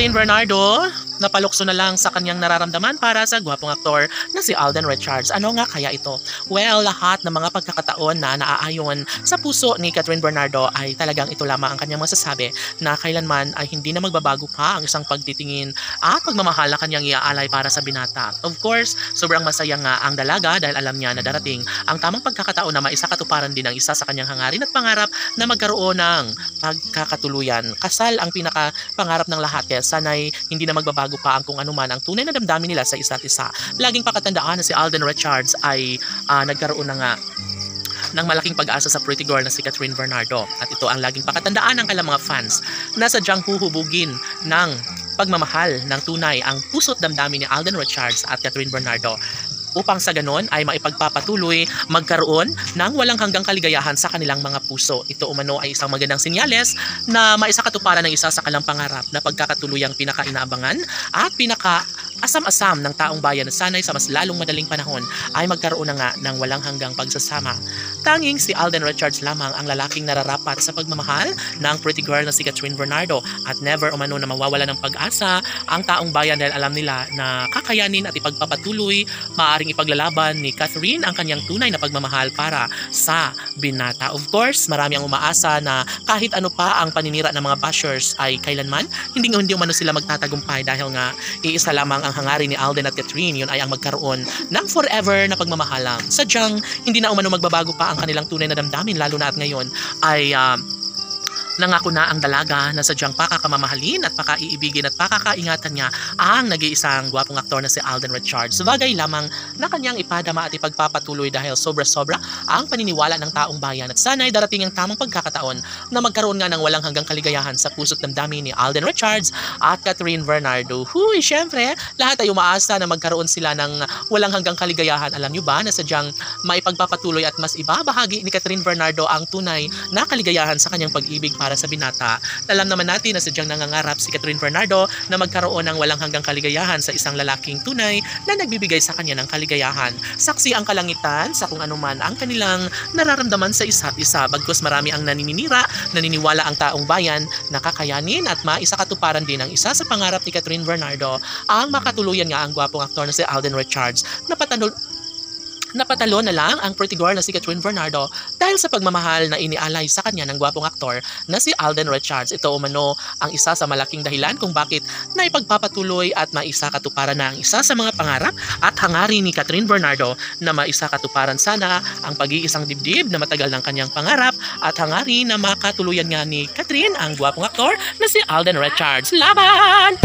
Catherine Bernardo, napalukso na lang sa kanyang nararamdaman para sa gwapong aktor na si Alden Richards. Ano nga kaya ito? Well, lahat ng mga pagkakataon na naaayon sa puso ni Catherine Bernardo ay talagang ito lamang ang kanyang masasabi na kailanman ay hindi na magbabago pa ang isang pagtitingin at pagmamahal na kanyang iaalay para sa binata. Of course, sobrang masaya nga ang dalaga dahil alam niya na darating ang tamang pagkakataon na maisakatuparan din ang isa sa kanyang hangarin at pangarap na magkaroon ng pagkakatuluyan. Kasal ang pinaka-pangarap ng lahat kaya sana'y hindi na magbabago pa ang kung anuman ang tunay na damdamin nila sa isa't isa. Laging pakatandaan na si Alden Richards ay nagkaroon na nga ng malaking pag-asa sa pretty girl na si Catherine Bernardo. At ito ang laging pakatandaan ng kailang mga fans na sadyang huhubugin ng pagmamahal ng tunay ang puso't damdamin ni Alden Richards at Catherine Bernardo upang sa ganon ay maipagpapatuloy magkaroon ng walang hanggang kaligayahan sa kanilang mga puso. Ito umano ay isang magandang sinyales na maisakatuparan ng isa sa kanilang pangarap na pagkakatuluyang pinaka-inaabangan at pinaka-asam-asam ng taong bayan na sanay sa mas lalong madaling panahon ay magkaroon na nga ng walang hanggang pagsasama. Tanging si Alden Richards lamang ang lalaking nararapat sa pagmamahal ng pretty girl na si Catherine Bernardo at never umano na mawawala ng pag-asa ang taong bayan dahil alam nila na kakayanin at ipagpapatuloy maaaring ipaglalaban ni Catherine ang kanyang tunay na pagmamahal para sa binata. Of course, marami ang umaasa na kahit ano pa ang paninira ng mga bashers ay kailanman hindi umano sila magtatagumpay dahil nga iisa lamang ang hangarin ni Alden at Catherine, yun ay ang magkaroon ng forever na pagmamahalan. Sadyang hindi na umano magbabago pa ang kanilang tunay na damdamin lalo na at ngayon ay nangako na ang dalaga na sadyang pakakamamahalin at pakaiibigin at pakakaingatan niya ang nag-iisang gwapong aktor na si Alden Richards. Bagay lamang na kanyang ipadama at ipagpapatuloy dahil sobra-sobra ang paniniwala ng taong bayan at sana'y darating ang tamang pagkakataon na magkaroon nga ng walang hanggang kaligayahan sa puso't damdamin ni Alden Richards at Catherine Bernardo. Huy, syempre, lahat ay umaasa na magkaroon sila ng walang hanggang kaligayahan. Alam nyo ba na sadyang maipagpapatuloy at mas ibabahagi ni Catherine Bernardo ang tunay na kaligayahan sa kanyang pag-ibig para sa binata. Alam naman natin na sadyang nangangarap si Catherine Bernardo na magkaroon ng walang hanggang kaligayahan sa isang lalaking tunay na nagbibigay sa kanya ng kaligayahan. Saksi ang kalangitan sa kung anuman ang kanilang nararamdaman sa isa't isa. Bagkus marami ang naniniwala ang taong bayan na kakayanin at maisakatuparan din ang isa sa pangarap ni Catherine Bernardo ang makatuluyan nga ang gwapong aktor na si Alden Richards napatalo na lang ang pretty girl na si Catherine Bernardo dahil sa pagmamahal na inialay sa kanya ng gwapong aktor na si Alden Richards. Ito umano ang isa sa malaking dahilan kung bakit naipagpapatuloy at maisakatuparan na ang isa sa mga pangarap at hangarin ni Catherine Bernardo na maisakatuparan sana ang pag-iisang dibdib na matagal ng kanyang pangarap at hangarin na makatuluyan nga ni Catherine ang gwapong aktor na si Alden Richards. Laban!